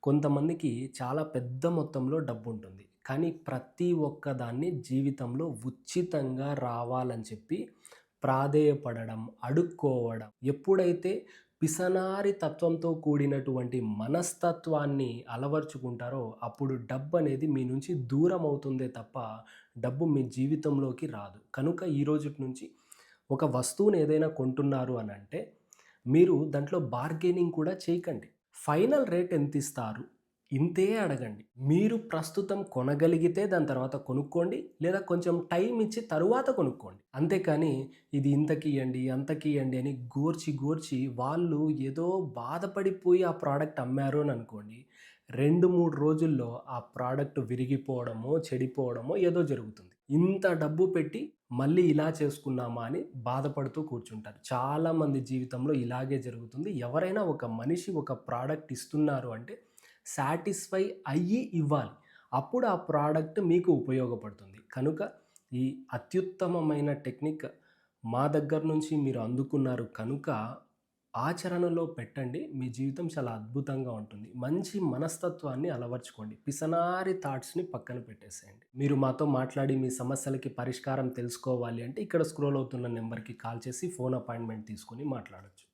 కొంతమందికి చాలా పెద్ద మొత్తంలో డబ్బుంటుంది. కానీ ప్రతి ఒక్కదాన్ని జీవితంలో ఉచితంగా రావాలని చెప్పి ప్రాధేయపడడం, అడుక్కోవడం. ఎప్పుడైతే పిసనారి తత్వంతో కూడినటువంటి మనస్తత్వాన్ని అలవరుచుకుంటారో, అప్పుడు డబ్బనేది మీ నుంచి దూరమవుతుందే తప్ప, డబ్బు మీ జీవితంలోకి రాదు. కనుక ఈ రోజుటి నుంచి ఒక వస్తువుని ఏదైనా కొంటున్నారు అనంటే, మీరు దాంట్లో బార్గెనింగ్ కూడా చేయకండి. ఫైనల్ రేట్ ఎంతిస్తారు? ఇంతే అడగండి. మీరు ప్రస్తుతం కొనగలిగితే దాని తర్వాత కొనుక్కోండి. లేదా కొంచెం టైం ఇచ్చి తరువాత కొనుక్కోండి. అంతేకానీ ఇది ఇంతకియ్యండి, అంతకియ్యండి అని గోర్చి, గోర్చి వాళ్ళు ఏదో బాధపడిపోయి ఆ ప్రోడక్ట్ అమ్మారు అని అనుకోండి. 2, 3 రోజుల్లో ఆ ప్రోడక్ట్ విరిగిపోవడమో, చెడిపోవడమో ఏదో జరుగుతుంది. ఇంత డబ్బు పెట్టి మళ్ళీ ఇలా చేసుకున్నామా అని బాధపడుతూ కూర్చుంటారు. చాలామంది జీవితంలో ఇలాగే జరుగుతుంది. ఎవరైనా ఒక మనిషి ఒక ప్రోడక్ట్ ఇస్తున్నారు అంటే సాటిస్ఫై అయ్యి ఇవ్వాలి. అప్పుడు ఆ ప్రోడక్ట్ మీకు ఉపయోగపడుతుంది. కనుక ఈ అత్యుత్తమమైన టెక్నిక్ మా దగ్గర నుంచి మీరు అందుకున్నారు కనుక ఆచరణలో పెట్టండి. మీ జీవితం చాలా అద్భుతంగా ఉంటుంది. మంచి మనస్తత్వాన్ని అలవర్చుకోండి. పిసనారి థాట్స్‌ని పక్కన పెట్టేసేయండి. మీరు మాతో మాట్లాడి మీ సమస్యలకి పరిష్కారం తెలుసుకోవాలి అంటే ఇక్కడ స్క్రోల్ అవుతున్న నంబర్‌కి కాల్ చేసి ఫోన్ అపాయింట్‌మెంట్ తీసుకొని మాట్లాడొచ్చు.